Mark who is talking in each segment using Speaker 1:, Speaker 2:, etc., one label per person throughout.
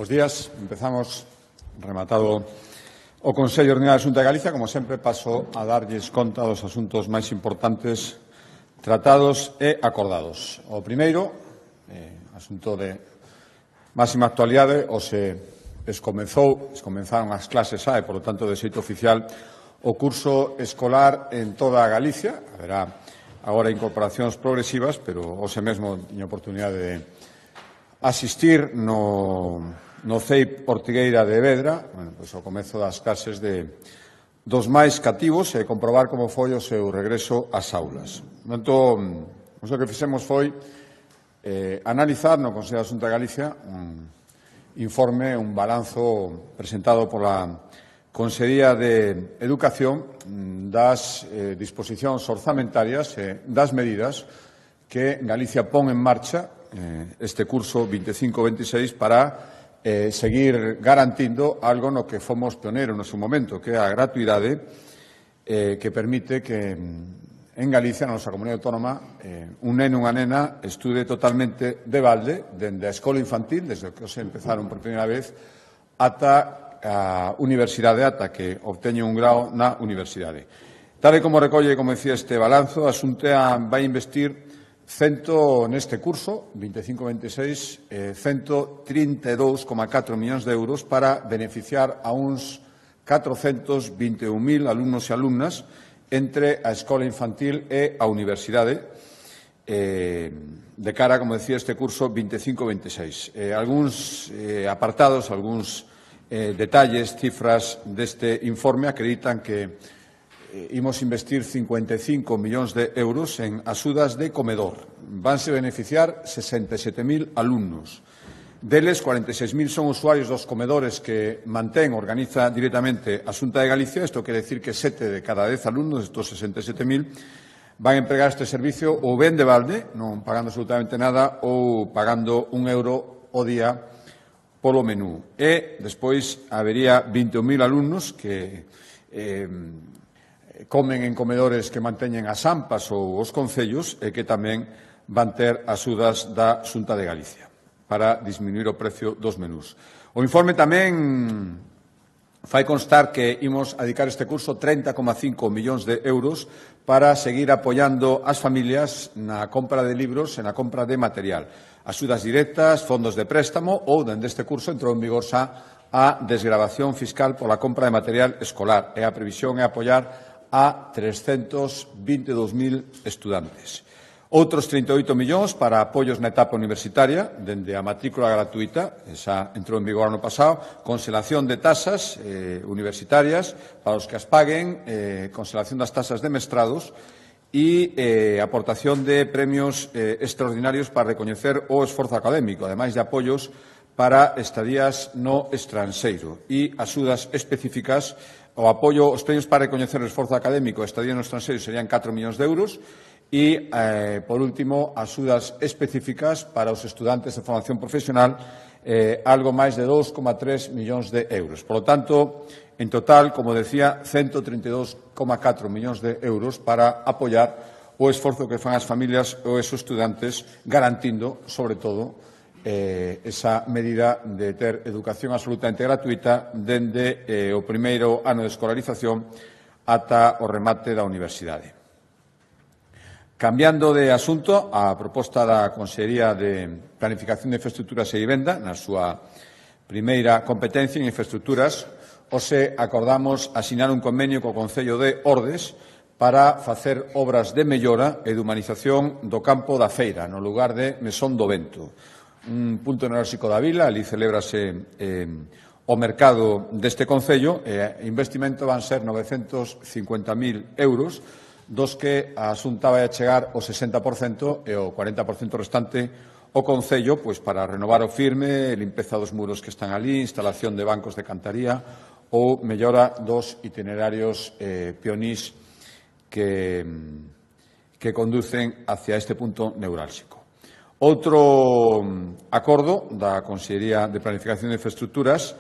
Speaker 1: Bos días. Empezamos rematado o Consello Ordinario da Xunta de Galicia. Como sempre, paso a darlles conta dos asuntos máis importantes tratados e acordados. O primeiro, asunto de máxima actualidade, comenzaron as clases e, por lo tanto, de xeito oficial, o curso escolar en toda a Galicia. Haberá agora incorporacións progresivas, pero hoxe mesmo tiña oportunidade de asistir no CEIP Ortigueira de Vedra, o comezo das clases dos máis cativos e comprobar como foi o seu regreso ás aulas. Entón, o que fixemos foi analizar no Consello da Xunta de Galicia un informe, un balanzo presentado pola Consellería de Educación das disposicións orzamentarias e das medidas que Galicia pon en marcha este curso 25-26 para seguir garantindo algo no que fomos pioneiros no seu momento, que é a gratuidade que permite que en Galicia, na nosa comunidade autónoma, un neno e unha nena estude totalmente de balde, dende a escola infantil, desde que se empezaron por primeira vez, ata a universidade, ata que obteñen un grao na universidade. Tal e como recolle, como decía, este balanzo, a Xunta vai investir neste curso, 25-26, 132,4 millóns de euros para beneficiar a uns 421.000 alumnos e alumnas entre a escola infantil e a universidade de cara, como decía, este curso 25-26. Algúns apartados, algúns detalles, cifras deste informe acreditan que imos investir 55 millóns de euros en axudas de comedor. Vanse beneficiar 67.000 alumnos. Deles, 46.000 son usuarios dos comedores que organiza directamente a Xunta de Galicia. Isto quere decir que 7 de cada 10 alumnos, estos 67.000, van a empregar este servicio ou ben de balde, non pagando absolutamente nada, ou pagando €1 o día polo menú. E, despois, habería 21.000 alumnos que comen en comedores que manteñen as AMPAs ou os concellos e que tamén van ter axudas da Xunta de Galicia para disminuir o precio dos menús. O informe tamén fai constar que imos dedicar este curso 30,5 millóns de euros para seguir apoiando as familias na compra de libros e na compra de material. Axudas directas, fondos de préstamo ou, dende este curso, entrou en vigor xa a desgravación fiscal pola compra de material escolar e a previsión é apoiar a 322.000 estudantes. Outros 38 millóns para apoios na etapa universitaria, dende a matrícula gratuita, esa entrou en vigor ano pasado, conselación de tasas universitarias para os que as paguen, conselación das tasas de mestrados e aportación de premios extraordinarios para recoñecer o esforzo académico, ademais de apoios para estadías no estranxeiro e axudas específicas. O apoio, os premios para recoñecer o esforzo académico e estadía no estranxeiro serían 4 millóns de euros e, por último, axudas específicas para os estudantes de formación profesional, algo máis de 2,3 millóns de euros. Por lo tanto, en total, como decía, 132,4 millóns de euros para apoiar o esforzo que fan as familias ou os estudantes, garantindo, sobre todo, esa medida de ter educación absolutamente gratuita dende o primeiro ano de escolarización ata o remate da universidade. Cambiando de asunto, a proposta da Consellería de Planificación de Infraestructuras e Vivenda, na súa primeira competencia en infraestructuras, hoxe acordamos asinar un convenio co Concello de Ordes para facer obras de mellora e de humanización do campo da Feira, no lugar de Mesón do Vento. Un punto neurálxico da vila, ali celébrase o mercado deste Concello, e investimento van ser 950.000 euros, dos que a Xunta vai a chegar o 60% e o 40% restante o Concello para renovar o firme, limpeza dos muros que están ali, instalación de bancos de cantaría ou mellora dos itinerarios pionís que conducen hacia este punto neurálxico. Outro acordo da Consellería de Planificación de Infraestructuras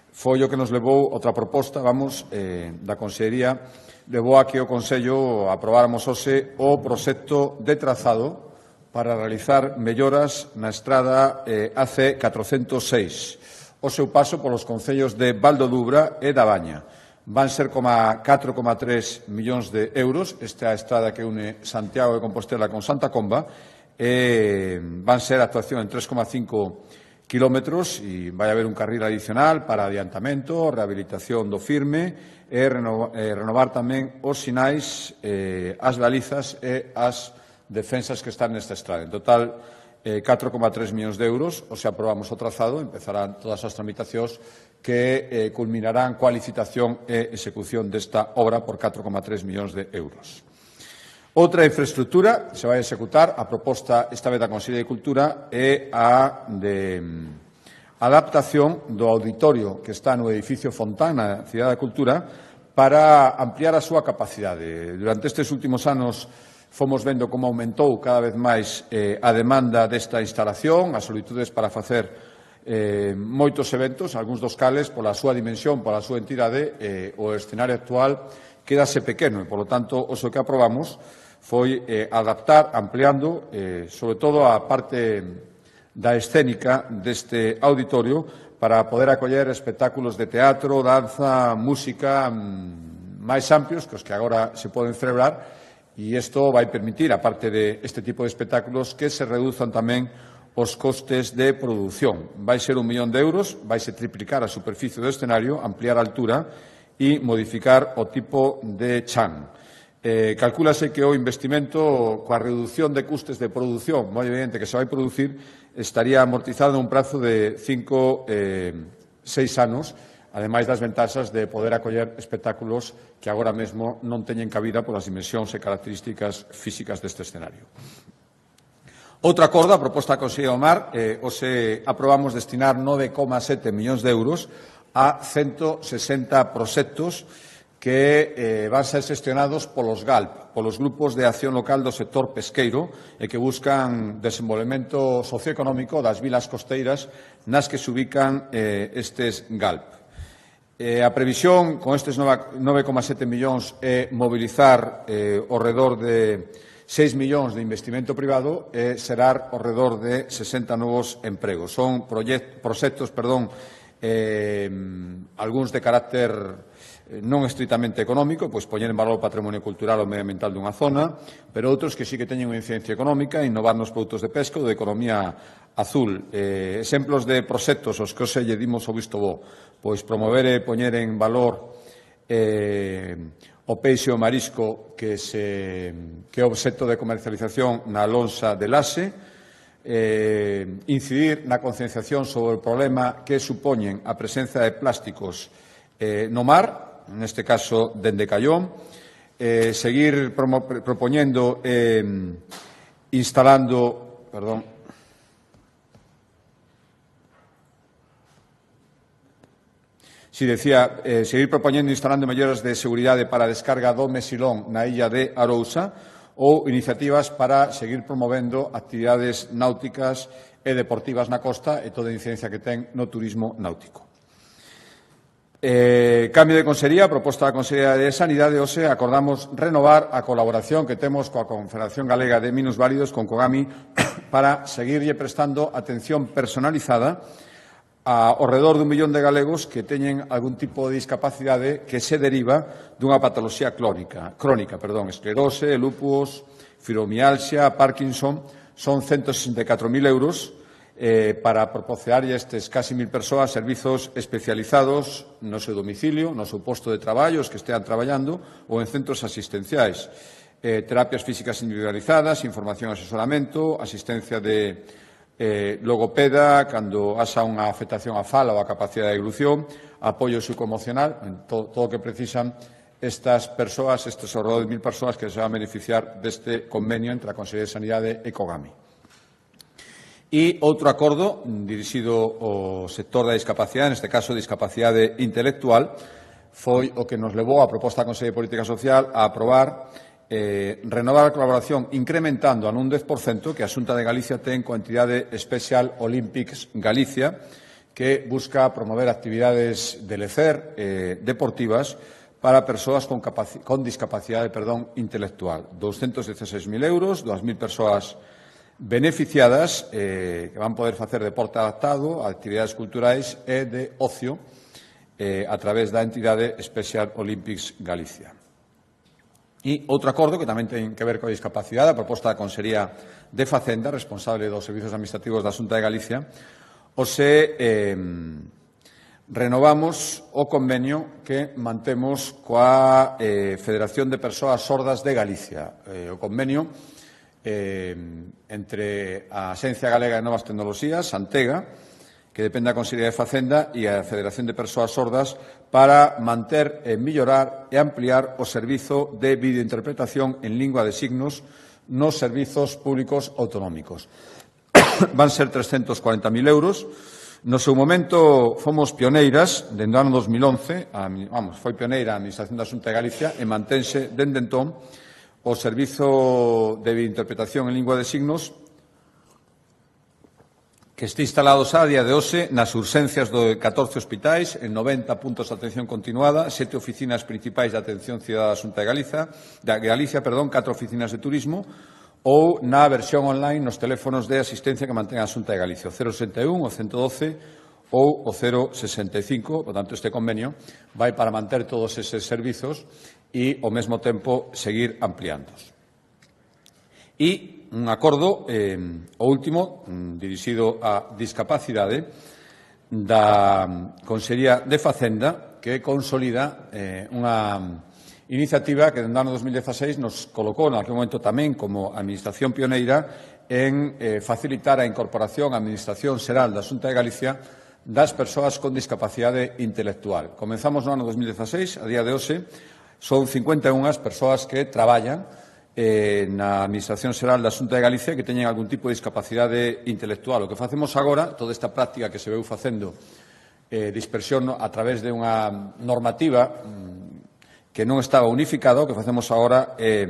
Speaker 1: foi o que nos levou, outra proposta, da Consellería, levou a que o Consello aprobáramos hoxe o proxecto de trazado para realizar melloras na estrada AC 406. o seu paso polos concellos de Val do Dubra e da Baña. Van ser 4,3 millóns de euros, esta estrada que une Santiago de Compostela con Santa Comba, van ser actuación en 3,5 kilómetros e vai haber un carril adicional para adiantamento, rehabilitación do firme e renovar tamén os sinais, as balizas e as defensas que están nesta estrada. En total, 4,3 millóns de euros, ou se aprobamos o trazado, empezarán todas as tramitacións que culminarán coa licitación e execución desta obra por 4,3 millóns de euros. Outra infraestructura que se vai executar, a proposta esta vez da Consellería de Cultura, é a de adaptación do auditorio que está no edificio Fontán, na Cidade da Cultura, para ampliar a súa capacidade. Durante estes últimos anos fomos vendo como aumentou cada vez máis a demanda desta instalación, as solicitudes para facer moitos eventos, algúns dos cales, pola súa dimensión, pola súa entidade, o escenario actual quedase pequeno e, polo tanto, o que aprobamos foi adaptar, ampliando, sobre todo a parte da escénica deste auditorio para poder acoller espectáculos de teatro, danza, música máis amplios que os que agora se poden celebrar. E isto vai permitir, aparte de este tipo de espectáculos, que se reduzan tamén os costes de produción. Vai ser 1 millón de euros, vai se triplicar a superficie do escenario, ampliar a altura e modificar o tipo de chan. Calcúlase que o investimento, coa reducción de custes de produción, moi evidente que se vai producir, estaría amortizado en un prazo de 5-6 anos, ademais das ventaxas de poder acoller espectáculos que agora mesmo non teñen cabida polas dimensións e características físicas deste escenario. Outra acordo, a proposta da Consellería do Mar, hoxe aprobamos destinar 9,7 millóns de euros a 160 proxectos que van ser xestionados polos GALP, polos grupos de acción local do sector pesqueiro e que buscan desenvolvemento socioeconómico das vilas costeiras nas que se ubican estes GALP. A previsión con estes 9,7 millóns é mobilizar ao redor de 6 millóns de investimento privado e xerar ao redor de 60 novos empregos. Son proxectos, algúns de carácter non estritamente económico, pois poñer en valor o patrimonio cultural ou medioambiental dunha zona, pero outros que sí que teñen unha incidencia económica, innovar nos produtos de pesca ou de economía azul. Exemplos de proxectos aos que hoxe lle dimos o visto bo, pois promover e poñer en valor o peixe e o marisco que é obxecto de comercialización na lonxa de Laxe, incidir na concienciación sobre o problema que supoñen a presenza de plásticos no mar, neste caso dende Callón, seguir propoñendo instalando, seguir propoñendo e instalando melloras de seguridade para a descarga do mesilón na illa de Arousa ou iniciativas para seguir promovendo actividades náuticas e deportivas na costa e toda a incidencia que ten no turismo náutico. Cambio de consellería, proposta da Consellería de Sanidade, hoxe acordamos renovar a colaboración que temos coa Confederación Galega de Minusválidos, con COGAMI, para seguirlle prestando atención personalizada ao redor dun millón de galegos que teñen algún tipo de discapacidade que se deriva dunha patoloxía crónica, esclerose, lupus, fibromialgia, Parkinson. Son 164.000 euros para proporcionarlle a estes casi 1.000 persoas servizos especializados no seu domicilio, no seu posto de traballo, os que estean traballando, ou en centros asistenciais. Terapias físicas individualizadas, información e asesoramento, asistencia de logopeda cando haxa unha afectación á fala ou á capacidade de evolución, apoio psicoemocional, todo o que precisan estas persoas, estes ao redor de 1.000 persoas que se van a beneficiar deste convenio entre a Consellería de Sanidade e COGAMI. E outro acordo dirixido ao sector da discapacidade, neste caso discapacidade intelectual, foi o que nos levou a proposta da Consellería de Política Social a aprobar renovar a colaboración incrementando a nun 10% que a Xunta de Galicia ten coa entidade Special Olympics Galicia, que busca promover actividades de lecer deportivas para persoas con discapacidade intelectual. 216.000 euros, 2.000 persoas beneficiadas que van poder facer deporte adaptado, actividades culturais e de ocio a través da entidade Special Olympics Galicia. E outro acordo que tamén ten que ver coa discapacidade, a proposta da Consellería de Facenda, responsable dos servizos administrativos da Xunta de Galicia, renovamos o convenio que mantemos coa Federación de Persoas Sordas de Galicia. O convenio entre a Axencia Galega de Novas Tecnoloxías, Antega, que depende da Consellería de Facenda, e a Federación de Persoas Sordas para manter, mellorar e ampliar o servizo de videointerpretación en lingua de signos nos servizos públicos autonómicos. Van ser 340.000 euros. No seu momento fomos pioneiras, dende o ano 2011, foi pioneira a Administración da Xunta de Galicia e mantense dende entón o servizo de videointerpretación en lingua de signos que este instalados a día de hoxe nas urxencias de 14 hospitais, en 90 puntos de atención continuada, 7 oficinas principais de atención cidadá da Xunta de Galicia, 4 oficinas de turismo, ou na versión online nos teléfonos de asistencia que mantén a Xunta de Galicia, o 061, o 112 ou o 065. Por tanto, este convenio vai para manter todos eses servizos e, ao mesmo tempo, seguir ampliándoos. E un acordo, o último, dirixido á discapacidade, da Consellería de Facenda, que consolida unha iniciativa que, dende o ano 2016, nos colocou naquele momento tamén como Administración pioneira en facilitar a incorporación á Administración Xeral da Xunta de Galicia das persoas con discapacidade intelectual. Comenzamos no ano 2016, a día de hoxe, son 51 as persoas que traballan na Administración Xeral da Xunta de Galicia que teñen algún tipo de discapacidade intelectual. O que facemos agora, toda esta práctica que se veu facendo dispersión a través de unha normativa que non estaba unificada, o que facemos agora é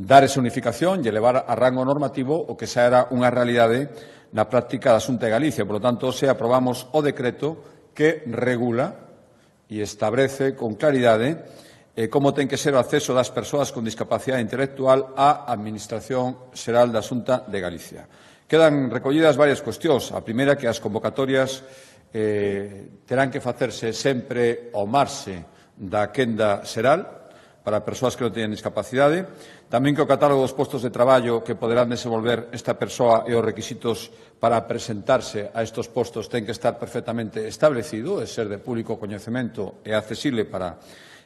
Speaker 1: dar esa unificación e elevar a rango normativo o que xa era unha realidade na práctica da Xunta de Galicia. Por lo tanto, hoxe aprobamos o decreto que regula e establece con claridade como ten que ser o acceso das persoas con discapacidade intelectual á Administración Xeral da Xunta de Galicia. Quedan recollidas varias cuestións. A primeira, que as convocatorias terán que facerse sempre ao marxe da quenda xeral para persoas que non teñen discapacidade. Tamén que o catálogo dos postos de traballo que poderán desenvolver esta persoa e os requisitos para presentarse a estes postos ten que estar perfectamente establecido, e ser de público coñecemento e accesible para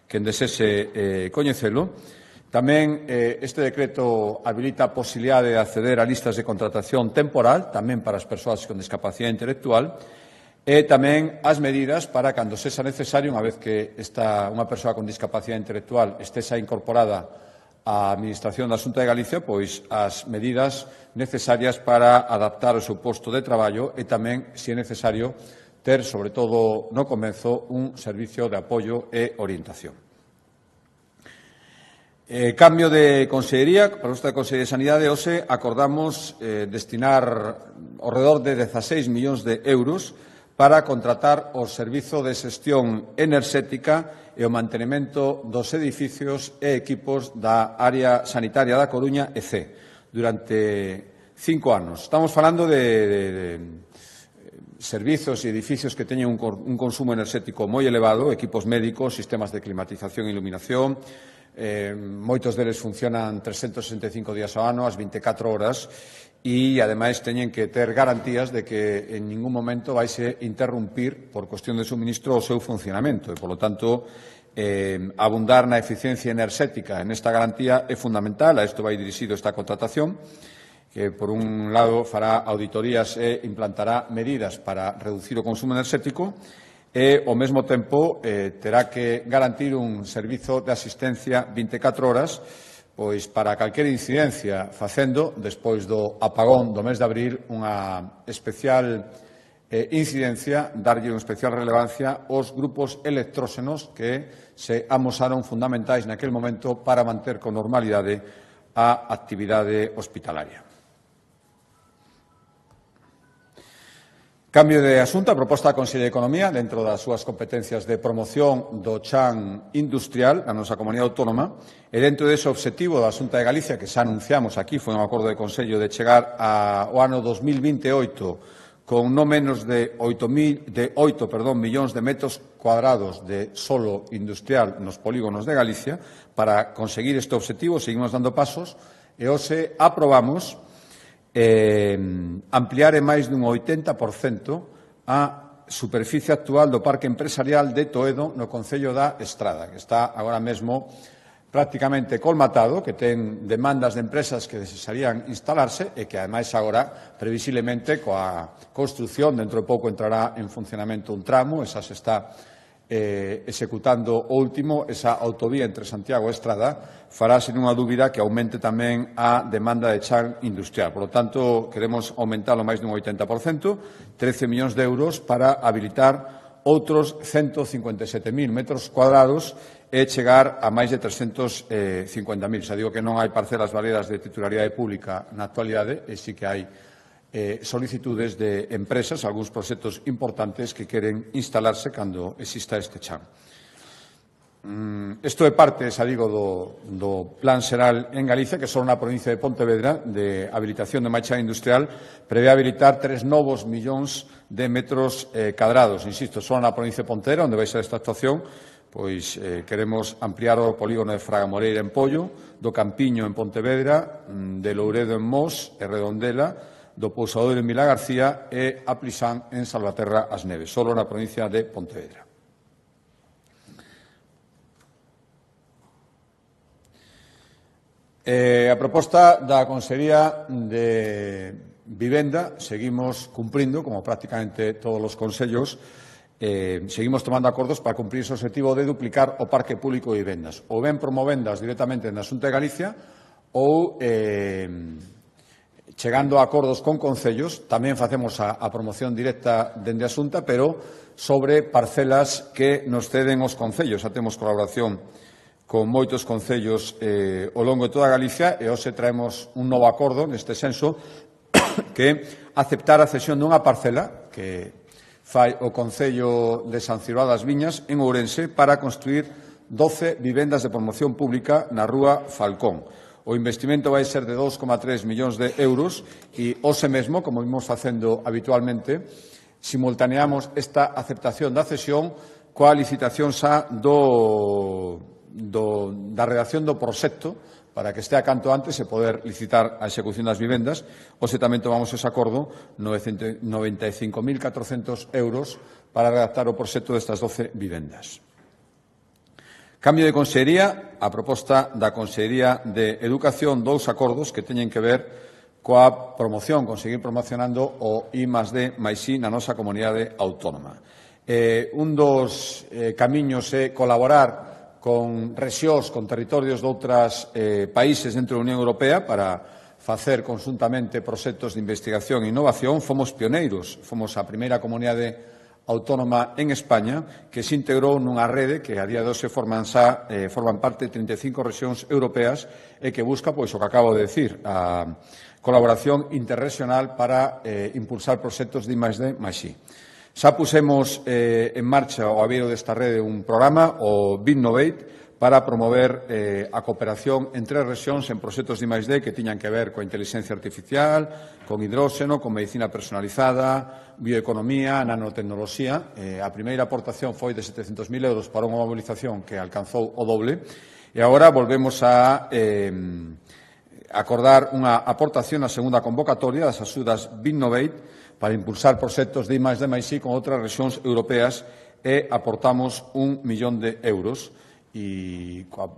Speaker 1: quen desese coñecelo. Tamén este decreto habilita a posibilidade de acceder a listas de contratación temporal, tamén para as persoas con discapacidade intelectual, e tamén as medidas para, cando sexa necesario, unha vez que unha persoa con discapacidade intelectual estexa incorporada á Administración da Xunta de Galicia, pois as medidas necesarias para adaptar o seu posto de traballo e tamén, se é necesario, ter, sobre todo no comezo, un servicio de apoio e orientación. Cambio de consellería, para esta Consellería de Sanidade, hoxe acordamos destinar ao redor de 16 millóns de euros para contratar o servizo de xestión enerxética e o mantenimento dos edificios e equipos da área sanitaria da Coruña e C durante 5 anos. Estamos falando de servizos e edificios que teñen un consumo enerxético moi elevado, equipos médicos, sistemas de climatización e iluminación, moitos deles funcionan 365 días ao ano, as 24 horas, e, ademais, teñen que ter garantías de que en ningún momento vaise interrumpir, por cuestión de suministro, o seu funcionamento. E, polo tanto, abundar na eficiencia enerxética en esta garantía é fundamental. A isto vai dirixido esta contratación, que, por un lado, fará auditorías e implantará medidas para reducir o consumo enerxético e, ao mesmo tempo, terá que garantir un servizo de asistencia 24 horas pois para calquera incidencia, facendo, despois do apagón do mes de abril, unha especial incidencia, darlle unha especial relevancia aos grupos electróxenos que se amosaron fundamentais naquel momento para manter con normalidade a actividade hospitalaria. Cambio de asunto, a proposta da Consellería de Economía, dentro das súas competencias de promoción do chan industrial na nosa comunidade autónoma, e dentro dese objetivo da Xunta de Galicia, que xa anunciamos aquí, foi un acordo de Consello de chegar ao ano 2028 con non menos de 8 millóns de metros cuadrados de solo industrial nos polígonos de Galicia. Para conseguir este objetivo, seguimos dando pasos e hoxe aprobamos ampliar en máis dun 80% a superficie actual do parque empresarial de Toedo no concello da Estrada, que está agora mesmo prácticamente colmatado, que ten demandas de empresas que desearían instalarse e que, ademais, agora, previsiblemente, coa construción, dentro de pouco entrará en funcionamento un tramo, esa se está executando o último, esa autovía entre Santiago e Estrada, fará, sin unha dúbida, que aumente tamén a demanda de chan industrial. Por lo tanto, queremos aumentalo máis dun 80%, 13 millóns de euros para habilitar outros 157.000 metros cuadrados e chegar a máis de 350.000. Xa digo que non hai parcelas baleras de titularidade pública na actualidade, e sí que hai solicitudes de empresas, algúns proxectos importantes que queren instalarse cando exista este chan. Isto é parte, xa digo, do Plan Xeral en Galicia, que só na provincia de Pontevedra, de habilitación de máis chan industrial, prevé habilitar 3 novos millóns de metros cadrados. Insisto, só na provincia de Pontevedra, onde vai ser esta actuación, pois queremos ampliar o polígono de Fraga Moreira en Pollo, do Campiño en Pontevedra, de Louredo en Mos e Redondela, do Pousadoiro en Vilagarcía e a Plisán en Salvaterra as Neves, só na provincia de Pontevedra. A proposta da Consellería de Vivenda seguimos cumprindo, como prácticamente todos os consellos, seguimos tomando acordos para cumprir ese objetivo de duplicar o parque público de vivendas, ou ben promovendas directamente na Xunta de Galicia ou chegando a acordos con concellos. Tamén facemos a promoción directa dende a Xunta, pero sobre parcelas que nos ceden os concellos. Xa temos colaboración con moitos concellos ao longo de toda Galicia, e hoxe traemos un novo acordo neste senso, que aceptar a cesión dunha parcela que fai o Concello de San Circuado das Viñas en Ourense para construir 12 vivendas de promoción pública na rúa Falcón. O investimento vai ser de 2,3 millóns de euros e hoxe mesmo, como vimos facendo habitualmente, simultaneamos esta aceptación da cesión coa licitación xa da redacción do proxecto para que estea canto antes e poder licitar a execución das vivendas. Hoxe tamén tomamos ese acordo, 95.400 euros para redactar o proxecto destas 12 vivendas. Cambio de consellería, a proposta da Consellería de Educación, dous acordos que teñen que ver coa promoción, conseguir promocionando o I+D+I na nosa comunidade autónoma. Un dos camiños é colaborar con rexións, con territorios de outros países dentro da Unión Europea para facer conjuntamente proxectos de investigación e innovación. Fomos pioneiros, fomos a primeira comunidade autónoma en España que se integrou nunha rede que a día de hoxe forman parte de 35 rexións europeas e que busca, pois, o que acabo de decir, a colaboración interregional para impulsar proxectos de I+D+I. Xa pusemos en marcha ao abeiro desta rede un programa, o Binnovate, para promover a cooperación entre rexións en proxectos de I+D que tiñan que ver coa inteligencia artificial, con hidróxeno, con medicina personalizada, bioeconomía, nanotecnoloxía. A primeira aportación foi de 700.000 euros para unha mobilización que alcanzou o doble, e agora volvemos a acordar unha aportación na segunda convocatoria das axudas Binnovate para impulsar proxectos de I+D+I con outras rexións europeas, e aportamos 1 millón de euros e coa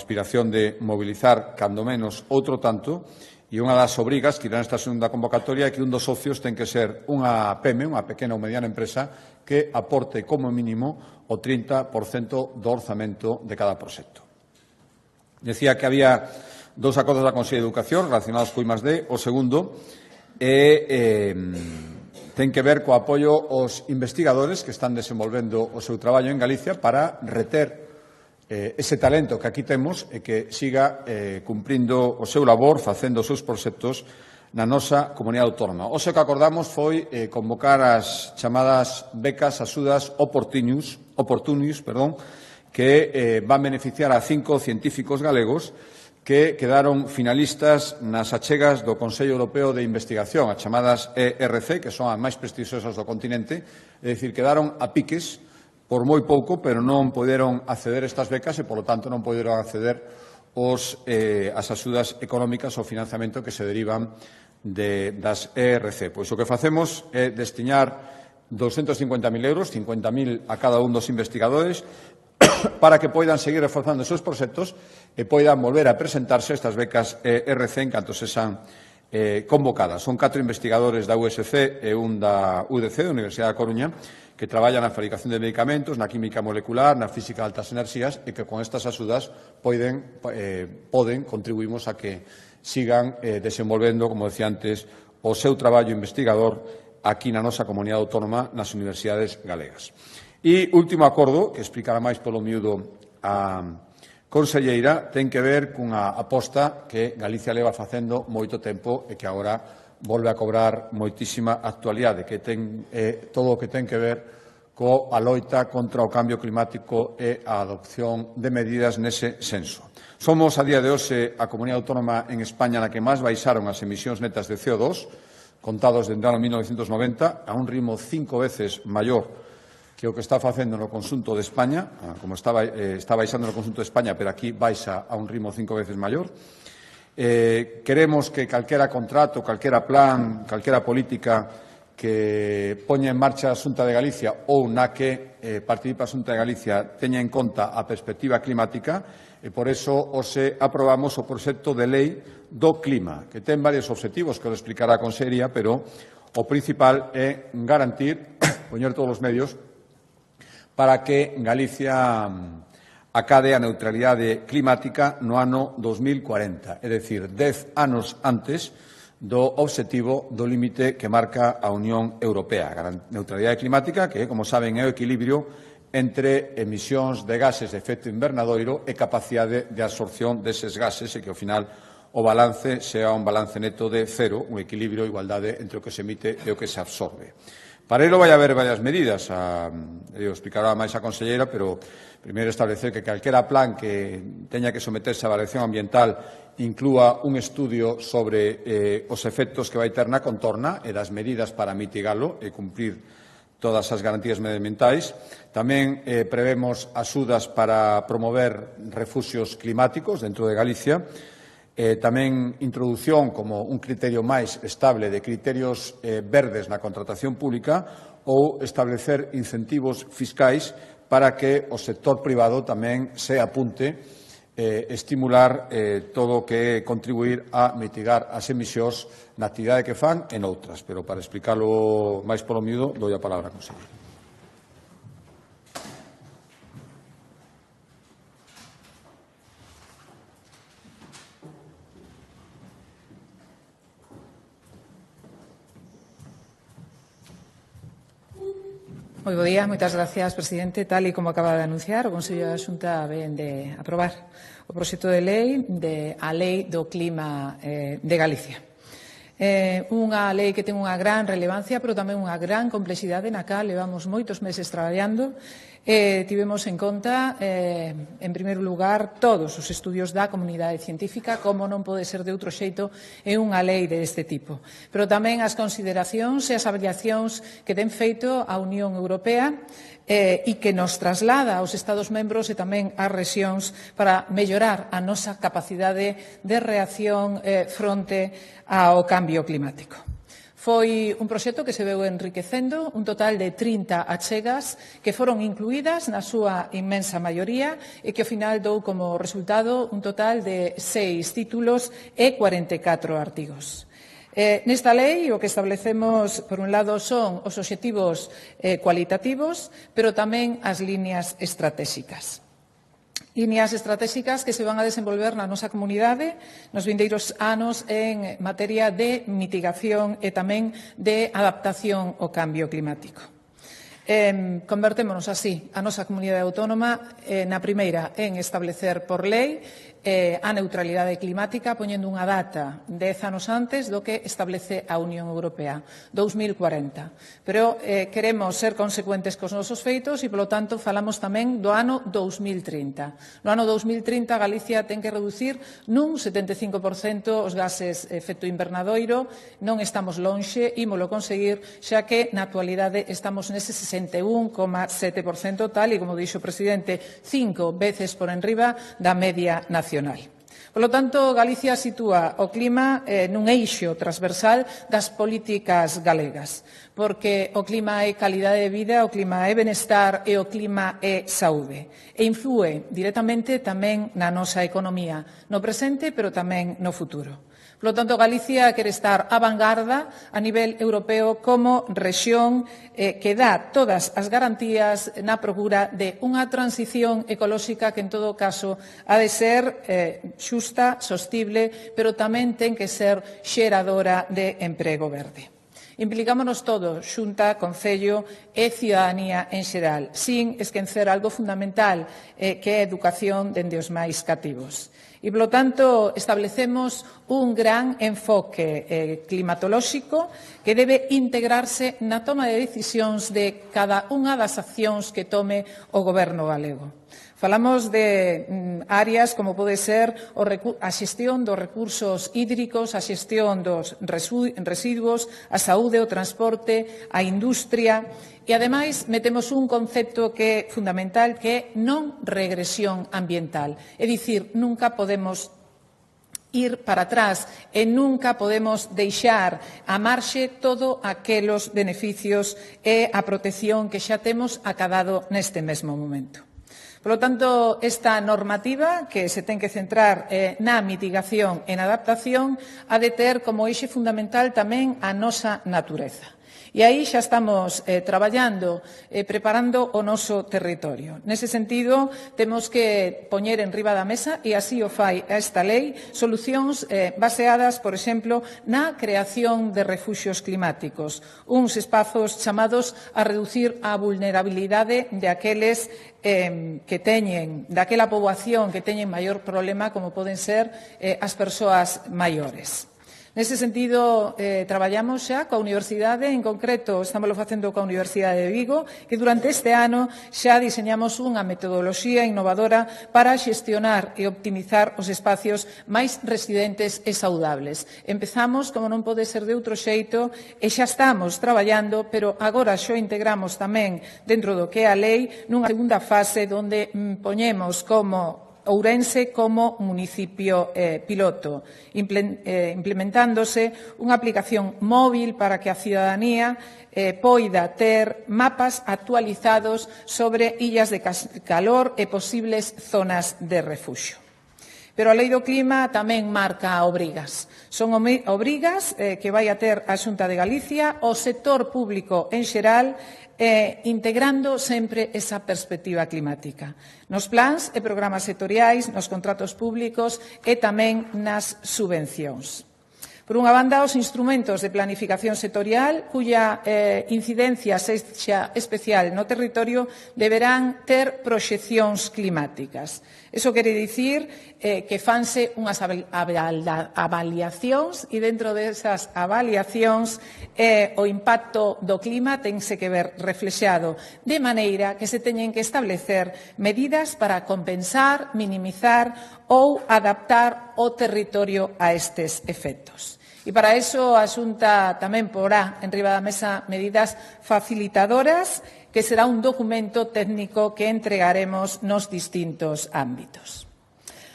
Speaker 1: aspiración de mobilizar cando menos outro tanto, e unha das obrigas que irá nesta segunda convocatoria é que un dos socios ten que ser unha PEME, unha pequena ou mediana empresa, que aporte como mínimo o 30% do orzamento de cada proxecto. Decía que había dous acordos da Consellería de Educación relacionados co I+D. O segundo ten que ver co apoio aos investigadores que están desenvolvendo o seu traballo en Galicia para reter ese talento que aquí temos e que siga cumprindo o seu labor, facendo os seus proxectos na nosa comunidade autónoma. Hoxe o que acordamos foi convocar as chamadas becas axudas oportunius, que van beneficiar a 5 científicos galegos que quedaron finalistas nas achegas do Consello Europeo de Investigación, as chamadas ERC, que son as máis prestixiosas do continente, é dicir, quedaron a piques por moi pouco, pero non poderon acceder a estas becas e, polo tanto, non poderon acceder as axudas económicas ou financiamento que se derivan das ERC. Pois o que facemos é destinar 250.000 euros, 50.000 a cada un dos investigadores, para que poidan seguir reforzando os seus proxectos e poidan volver a presentarse estas becas ERC en canto se xan convocadas. Son 4 investigadores da USC e un da UDC, da Universidade da Coruña, que traballan na fabricación de medicamentos, na química molecular, na física de altas enerxías e que con estas axudas contribuímos a que sigan desenvolvendo, como decía antes, o seu traballo investigador aquí na nosa comunidade autónoma nas universidades galegas. E último acordo, que explicará máis polo miúdo a conselleira, ten que ver cunha aposta que Galicia leva facendo moito tempo e que agora volve a cobrar moitísima actualidade, que ten todo o que ten que ver coa loita contra o cambio climático e a adopción de medidas nese senso. Somos, a día de hoxe, a comunidade autónoma en España na que máis baixaron as emisións netas de CO2, contados dende o ano 1990, a un ritmo 5 veces maior que o que está facendo no conxunto de España, como está baixando no conxunto de España, pero aquí baixa a un ritmo 5 veces maior. Queremos que calquera contrato, calquera plan, calquera política que poña en marcha a Xunta de Galicia ou na que participa a Xunta de Galicia teña en conta a perspectiva climática e por eso hoxe aprobamos o proxecto de lei do clima, que ten varios obxectivos que o explicará a consellería, pero o principal é garantir, poñer todos os medios para que Galicia acade a neutralidade climática no ano 2040, é dicir, 10 anos antes do obxectivo do límite que marca a Unión Europea. A neutralidade climática, que, como saben, é o equilibrio entre emisións de gases de efecto invernadoiro e capacidade de absorción deses gases e que, ao final, o balance sea un balance neto de cero, un equilibrio, igualdade entre o que se emite e o que se absorbe. Para ello vai haber varias medidas, explicará máis a conselleira, pero primeiro establecer que calquera plan que teña que someterse a avaliación ambiental inclúa un estudio sobre os efectos que vai ter na contorna e das medidas para mitigalo e cumprir todas as garantías medioambientais. Tamén prevemos axudas para promover refuxios climáticos dentro de Galicia. Tamén introdución como un criterio máis estable de criterios verdes na contratación pública ou establecer incentivos fiscais para que o sector privado tamén se apunte estimular todo o que é contribuir a mitigar as emisións na actividade que fan e noutras. Pero para explicarlo máis polo miúdo, dou a palabra a conselleira.
Speaker 2: Moi bo día, moitas gracias, presidente. Tal e como acaba de anunciar, o Consello da Xunta ven de aprobar o proxecto de lei a Lei do Clima de Galicia. Unha lei que ten unha gran relevancia, pero tamén unha gran complexidade na cal levamos moitos meses traballando. Tivemos en conta, en primeiro lugar, todos os estudios da comunidade científica, como non pode ser de outro xeito en unha lei deste tipo. Pero tamén as consideracións e as avaliacións que ten feito a Unión Europea e que nos traslada aos Estados membros e tamén ás rexións para mellorar a nosa capacidade de reacción fronte ao cambio climático. Foi un proxecto que se veu enriquecendo, un total de 30 achegas que foron incluídas na súa inmensa maioría e que ao final dou como resultado un total de 6 títulos e 44 artigos. Nesta lei o que establecemos, por un lado, son os obxectivos cualitativos, pero tamén as líneas estratégicas. Líneas estratégicas que se van a desenvolver na nosa comunidade nos vindeiros anos en materia de mitigación e tamén de adaptación ao cambio climático. Convertémonos así a nosa comunidade autónoma na primeira en establecer por lei a neutralidade climática poñendo unha data 10 anos antes do que establece a Unión Europea, 2040. Pero queremos ser consecuentes cos nosos feitos e, polo tanto, falamos tamén do ano 2030. No ano 2030, Galicia ten que reducir nun 75% os gases efecto invernadoiro. Non estamos lonxe, ímolo conseguir, xa que na actualidade estamos nese 61,7%, tal e como dixo o presidente, 5 veces por enriba da media nacional. Polo tanto, Galicia sitúa o clima nun eixo transversal das políticas galegas, porque o clima é calidade de vida, o clima é benestar e o clima é saúde. E inflúe directamente tamén na nosa economía, no presente, pero tamén no futuro. Por lo tanto, Galicia quere estar á vanguarda a nivel europeo como rexión que dá todas as garantías na procura de unha transición ecolóxica que, en todo caso, ha de ser xusta, sostible, pero tamén ten que ser xeradora de emprego verde. Implicámonos todos, Xunta, Concello e cidadanía en xeral, sin esquecer algo fundamental que é a educación dende os máis cativos. E, polo tanto, establecemos un gran enfoque climatolóxico que debe integrarse na toma de decisións de cada unha das accións que tome o Goberno galego. Falamos de áreas como pode ser a xestión dos recursos hídricos, a xestión dos residuos, a saúde, o transporte, a industria. E, ademais, metemos un concepto que é fundamental, que é non regresión ambiental. É dicir, nunca podemos ir para atrás e nunca podemos deixar a marxe todo aqueles beneficios e a protección que xa temos acadado neste mesmo momento. Por lo tanto, esta normativa, que se ten que centrar na mitigación e na adaptación, ha de ter como eixe fundamental tamén a nosa natureza. E aí xa estamos traballando, preparando o noso territorio. Nese sentido, temos que poñer en riba da mesa, e así o fai esta lei, solucións baseadas, por exemplo, na creación de refuxios climáticos, uns espazos chamados a reducir a vulnerabilidade de aqueles que teñen, daquela poboación que teñen maior problema, como poden ser as persoas maiores. Nese sentido, traballamos xa coa Universidade, en concreto, estamos facendo coa Universidade de Vigo, que durante este ano xa diseñamos unha metodoloxía innovadora para xestionar e optimizar os espacios máis residentes e saudables. Empezamos, como non pode ser de outro xeito, e xa estamos traballando, pero agora xo integramos tamén dentro do que é a lei, nunha segunda fase onde poñemos como Ourense como municipio piloto, implementándose unha aplicación móvil para que a cidadanía poida ter mapas actualizados sobre illas de calor e posibles zonas de refuxio. Pero a Lei do Clima tamén marca obrigas. Son obrigas que vai a ter a Xunta de Galicia, o sector público en xeral, integrando sempre esa perspectiva climática nos plans e programas sectoriais, nos contratos públicos e tamén nas subvencións. Por unha banda, os instrumentos de planificación sectorial, cuya incidencia sexa especial no territorio, deberán ter proxeccións climáticas. Iso quere dicir que fanse unhas avaliacións e dentro desas avaliacións o impacto do clima tense que ver reflexado, de maneira que se teñen que establecer medidas para compensar, minimizar ou adaptar o territorio a estes efectos. E para iso a Xunta tamén porá en riba da mesa medidas facilitadoras, que será un documento técnico que entregaremos nos distintos ámbitos.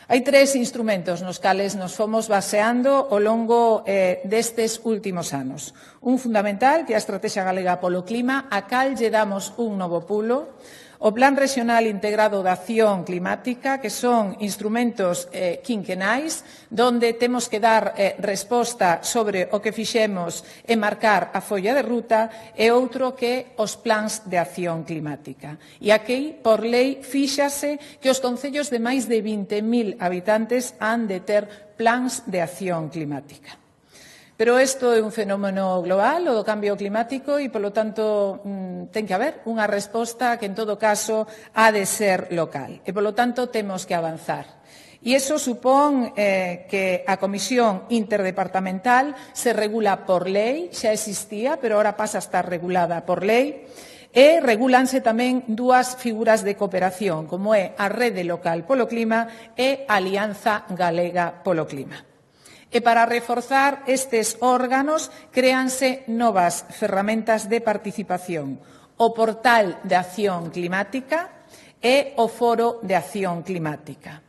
Speaker 2: Hai 3 instrumentos nos cales nos fomos baseando ao longo destes últimos anos. Un fundamental, que é a Estrategia Galega polo Clima, a cal lle damos un novo pulo. O Plan Rexional Integrado de Acción Climática, que son instrumentos quinquenais, donde temos que dar resposta sobre o que fixemos e marcar a folla de ruta, e outro que os plans de acción climática. E aquí, por lei, fíxase que os concellos de máis de 20.000 habitantes han de ter plans de acción climática. Pero isto é un fenómeno global, o do cambio climático, e, polo tanto, ten que haber unha resposta que, en todo caso, ha de ser local. E, polo tanto, temos que avanzar. E iso supón que a Comisión Interdepartamental se regula por lei, xa existía, pero ahora pasa a estar regulada por lei, e regúlanse tamén dúas figuras de cooperación, como é a Rede Local polo Clima e a Alianza Galega polo Clima. E para reforzar estes órganos, créanse novas ferramentas de participación, o Portal de Acción Climática e o Foro de Acción Climática.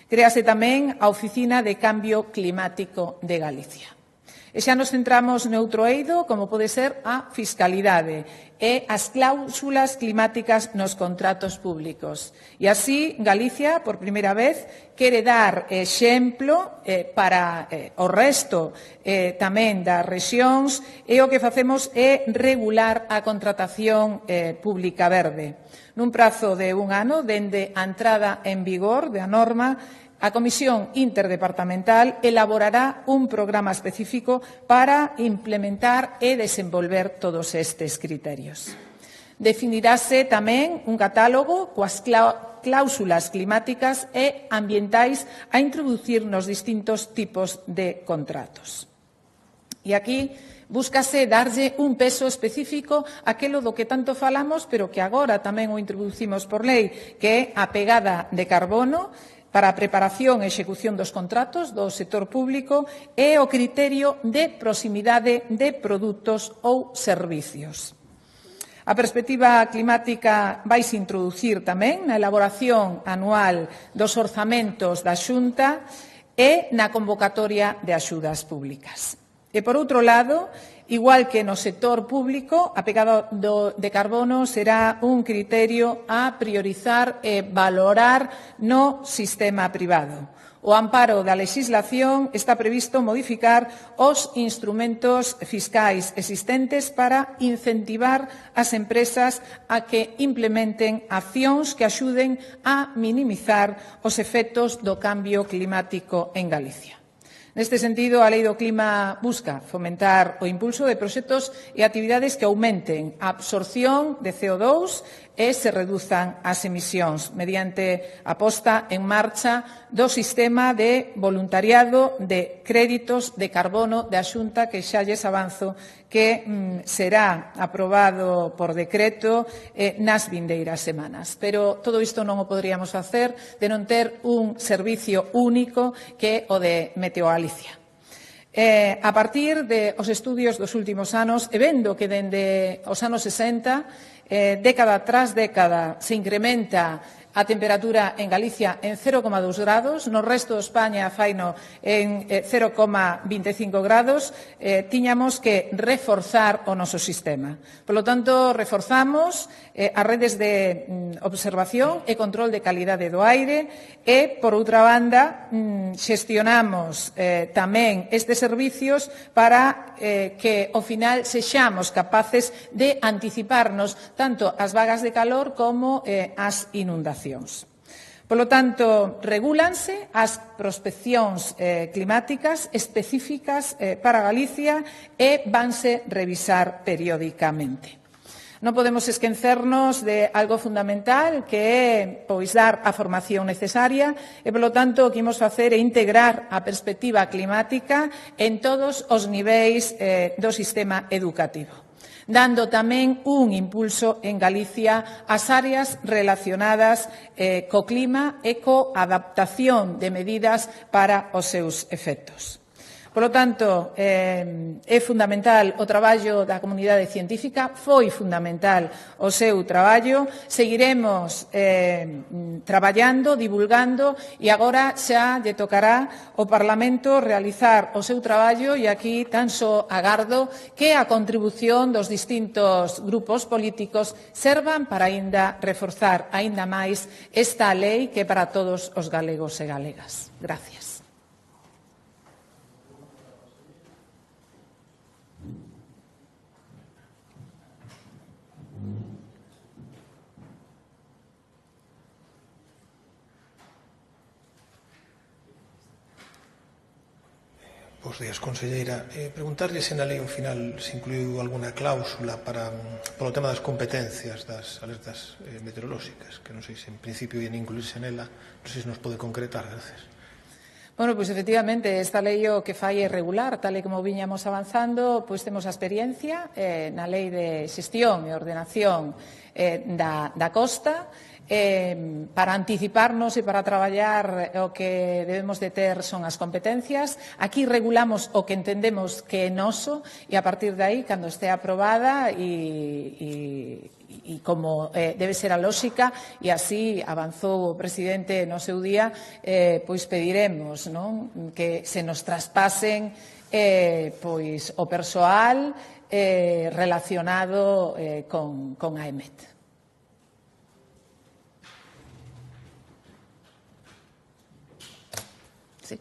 Speaker 2: Créase tamén a Oficina de Cambio Climático de Galicia. E xa nos centramos noutro eido, como pode ser a fiscalidade e as cláusulas climáticas nos contratos públicos. E así, Galicia, por primeira vez, quere dar exemplo para o resto tamén das rexións, e o que facemos é regular a contratación pública verde. Nun prazo de un ano, dende a entrada en vigor da norma, a Comisión Interdepartamental elaborará un programa específico para implementar e desenvolver todos estes criterios. Definirase tamén un catálogo coas cláusulas climáticas e ambientais a introducir nos distintos tipos de contratos. E aquí búscase darlle un peso específico àquelo do que tanto falamos, pero que agora tamén o introducimos por lei, que é a pegada de carbono para a preparación e execución dos contratos do sector público e o criterio de proximidade de produtos ou servicios. A perspectiva climática vaise introducir tamén na elaboración anual dos orzamentos da Xunta e na convocatoria de axudas públicas. E, por outro lado, igual que no sector público, a pegada de carbono será un criterio a priorizar e valorar no sistema privado. O amparo da lexislación está previsto modificar os instrumentos fiscais existentes para incentivar as empresas a que implementen accións que axuden a minimizar os efectos do cambio climático en Galicia. Neste sentido, a Lei do Clima busca fomentar o impulso de proxectos e actividades que aumenten a absorción de CO2 e se reduzan as emisións mediante a posta en marcha do sistema de voluntariado de créditos de carbono da Xunta, que xa lles avanzo que será aprobado por decreto nas vindeiras semanas. Pero todo isto non o poderíamos facer de non ter un servicio único que é o de Meteogalicia. A partir dos estudios dos últimos anos, e vendo que dende os anos 60, década tras década, se incrementa a temperatura en Galicia en 0,2 grados, no resto de España faino en 0,25 grados, tiñamos que reforzar o noso sistema. Por lo tanto, reforzamos as redes de observación e control de calidade do aire e, por outra banda, xestionamos tamén estes servicios para que, ao final, sexamos capaces de anticiparnos tanto ás vagas de calor como ás inundacións. Polo tanto, regúlanse as prospeccións climáticas específicas para Galicia e vanse revisar periódicamente. Non podemos esquecernos de algo fundamental, que é dar a formación necesaria e, polo tanto, o que imos facer é integrar a perspectiva climática en todos os niveis do sistema educativo, dando tamén un impulso en Galicia ás áreas relacionadas co clima e co adaptación de medidas para os seus efectos. Por lo tanto, é fundamental o traballo da comunidade científica, foi fundamental o seu traballo, seguiremos traballando, divulgando e agora xa lle tocará ao Parlamento realizar o seu traballo e aquí tan só agardo que a contribución dos distintos grupos políticos servan para aínda reforzar aínda máis esta lei que é para todos os galegos e galegas. Gracias.
Speaker 3: Bos días, conselleira. Preguntarlle se na lei ao final se incluiu alguna cláusula polo tema das competencias das alertas meteorolóxicas, que non sei se en principio ian incluirse nela, non sei se nos pode concretar, gracias.
Speaker 2: Bueno, pois efectivamente, esta lei o que fai é regular, tal e como viñamos avanzando, pois temos a experiencia na lei de xestión e ordenación da costa, para anticiparnos e para traballar o que debemos de ter son as competencias. Aquí regulamos o que entendemos que é noso e a partir de aí, cando este aprobada e como debe ser a lóxica, e así avanzou o presidente no seu día, pois pediremos, non, que se nos traspasen pois o persoal relacionado con a EMET. Sí.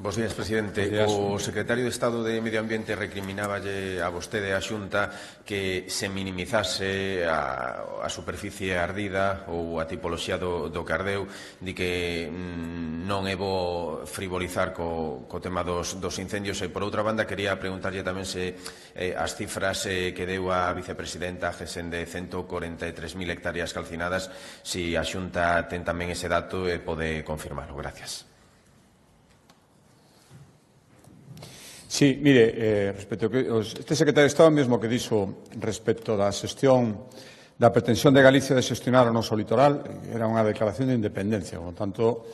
Speaker 4: Bos días, presidente. O secretario de Estado de Medio Ambiente recrimináballe a vostede a Xunta que se minimizase a superficie ardida ou a tipoloxía do cardeu, di que non é bo frivolizar co tema dos incendios. E, por outra banda, quería preguntarlle tamén se as cifras que deu a vicepresidenta Gesen de 143.000 hectáreas calcinadas, si a Xunta ten tamén ese dato e pode confirmarlo. Gracias.
Speaker 1: Sí, mire, respecto que este secretario de Estado mesmo que dixo respecto da xestión da pretensión de Galicia de xestionar o noso litoral era unha declaración de independencia, por tanto,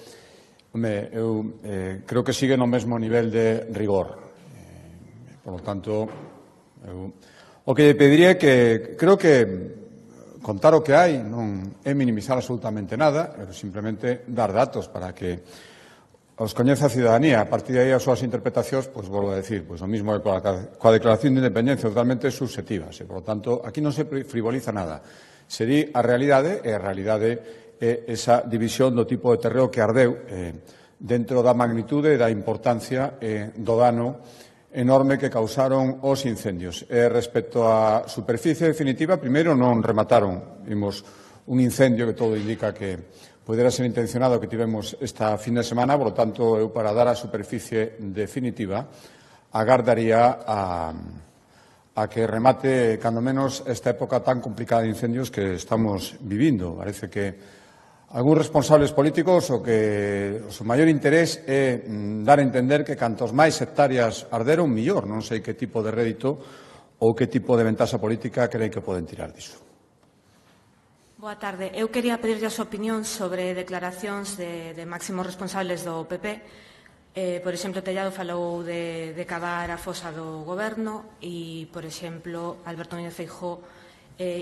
Speaker 1: eu creo que sigue no mesmo nivel de rigor. Por lo tanto, o que lle pediría é que creo que contar o que hai non é minimizar absolutamente nada, pero simplemente dar datos para que os coñece a cidadanía. A partir de aí as súas interpretacións, pois volvo a decir, pois o mismo que coa declaración de independencia, totalmente subjetivas. E, por lo tanto, aquí non se frivoliza nada. Se di a realidade, e a realidade é esa división do tipo de terreo que ardeu dentro da magnitude e da importancia do dano enorme que causaron os incendios. Respecto á superficie definitiva, primeiro non remataron. Vimos un incendio que todo indica que podera ser intencionado que tivemos esta fin de semana, por lo tanto, eu para dar a superficie definitiva agardaría a que remate, cando menos, esta época tan complicada de incendios que estamos vivindo. Parece que algúns responsables políticos o maior interés é dar a entender que cantos máis hectáreas arderon, millor. Non sei que tipo de rédito ou que tipo de ventaxa política creen que poden tirar diso.
Speaker 5: Boa tarde. Eu quería pedirlle a súa opinión sobre declaracións de máximos responsables do PP. Por exemplo, Tellado falou de cavar a fosa do goberno e, por exemplo, Alberto Núñez Feijóo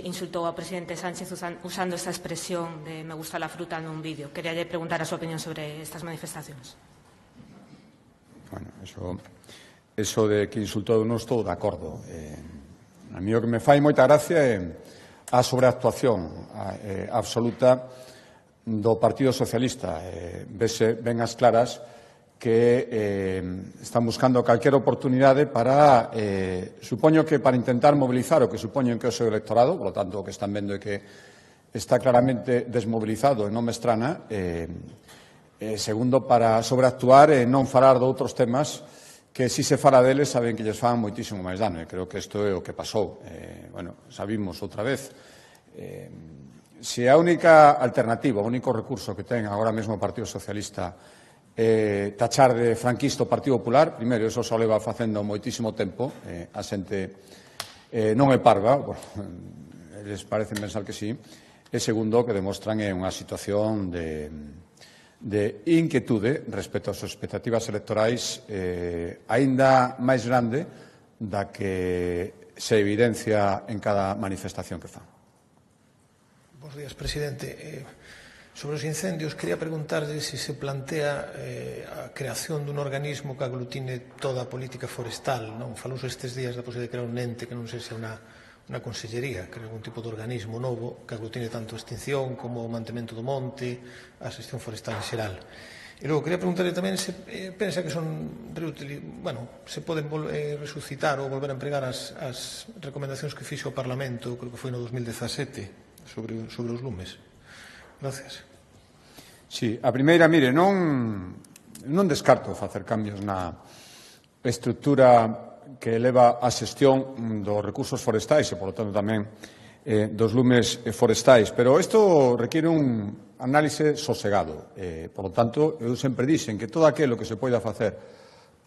Speaker 5: insultou ao presidente Sánchez usando esta expresión de me gusta la fruta nun vídeo. Quería preguntar a súa opinión sobre estas manifestacións.
Speaker 1: Bueno, eso de que insultou non estou de acordo. A mí o que me fai moita gracia é a sobreactuación absoluta do Partido Socialista. Vese ben as claras que están buscando calquera oportunidade para, supoño que para intentar mobilizar o que supoñen que é o seu electorado, por lo tanto, o que están vendo é que está claramente desmobilizado e non me estrana. Segundo, para sobreactuar e non falar de outros temas que si se fala deles saben que lles fan moitísimo máis dano. E creo que isto é o que pasou. Bueno, sabimos outra vez. Se a única alternativa, o único recurso que ten agora mesmo o Partido Socialista tachar de franquista o Partido Popular, primeiro, iso só leva facendo moitísimo tempo, a xente non é parva, eles parecen pensar que sí, e segundo, que demostran é unha situación de inquietude respecto ás expectativas electorais aínda máis grande da que se evidencia en cada manifestación que fan.
Speaker 3: Bos días, presidente. Sobre os incendios, quería preguntarlle se se plantea a creación dun organismo que aglutine toda a política forestal. Falouse estes días da posibilidade de crear un ente que non sei se é unha consellería, que é algún tipo de organismo novo que aglutine tanto a extinción como o mantemento do monte, a xestión forestal en xeral. E logo, quería preguntarle tamén se pensa que se poden resucitar ou volver a empregar as recomendacións que fixo o Parlamento, creo que foi no 2017, sobre os lumes. Gracias.
Speaker 1: Sí, a primeira, mire, non descarto facer cambios na estrutura que leva a xestión dos recursos forestais e, por lo tanto, tamén dos lumes forestais, pero isto requiere un análise sosegado. Por lo tanto, eu sempre dixen que todo aquilo que se poida facer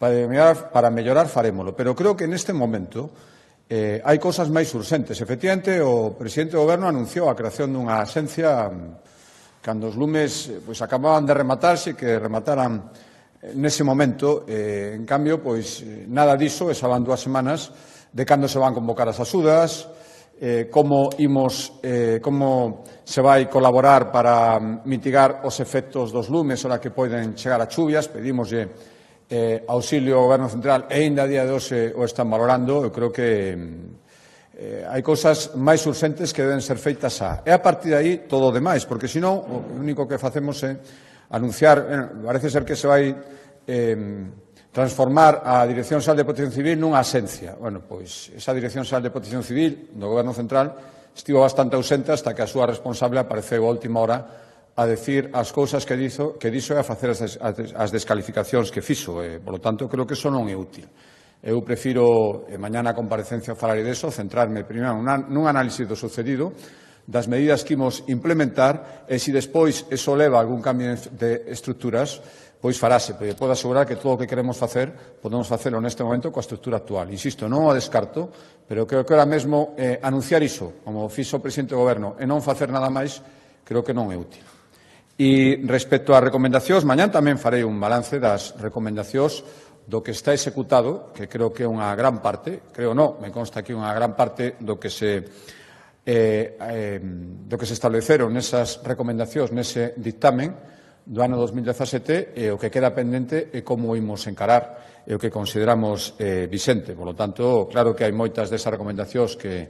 Speaker 1: para mellorar farémolo, pero creo que neste momento hai cousas máis urxentes. Efectivamente, o presidente do Goberno anunciou a creación dunha axencia cando os lumes acababan de rematarse, que remataran nese momento. En cambio, nada diso, e xa van 2 semanas de cando se van convocar as axudas, como se vai colaborar para mitigar os efectos dos lumes ora que poden chegar a chuvias. Pedímoslle auxilio ao Goberno Central e ainda a día de hoxe o están valorando. Eu creo que hai cousas máis urxentes que deben ser feitas xa. E a partir de aí todo o demais, porque senón o único que facemos é anunciar, parece ser que se vai transformar a Dirección Xeral de Protección Civil nunha axencia. Bueno, pois esa Dirección Xeral de Protección Civil do Goberno Central estivo bastante ausente hasta que a súa responsable apareceu a última hora a decir as cousas que dixo e a facer as descalificacións que fixo. Por lo tanto, creo que iso non é útil. Eu prefiro, mañá na comparecencia falarei deso, centrarme primeiro nun análisis do sucedido, das medidas que imos implementar, e se despois eso leva a algún cambio de estruturas, pois farase, pero podo asegurar que todo o que queremos facer podemos facelo neste momento coa estrutura actual. Insisto, non o descarto, pero creo que ahora mesmo anunciar iso, como fixo o presidente do Goberno, e non facer nada máis, creo que non é útil. E respecto ás recomendacións, mañá tamén farei un balance das recomendacións do que está executado, que creo que é unha gran parte, creo non, me consta que unha gran parte do que se estableceron nesas recomendacións, nese dictamen do ano 2017, e o que queda pendente é como imos encarar e o que consideramos vixente. Por lo tanto, claro que hai moitas desas recomendacións que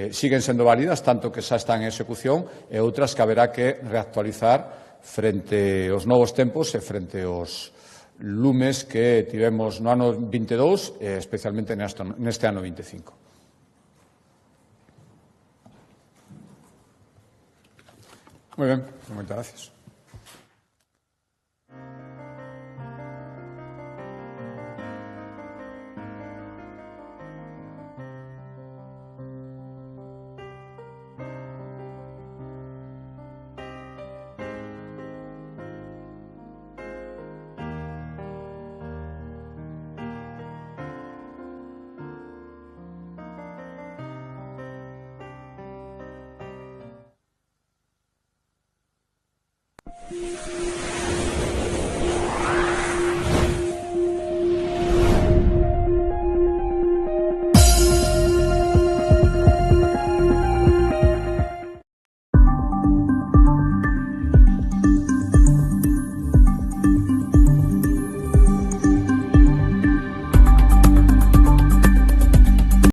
Speaker 1: siguen sendo válidas, tanto que xa están en execución, e outras que haberá que reactualizar frente aos novos tempos e frente aos lumes que tivemos no ano 22, especialmente neste ano 25. Moi ben, moitas gracias.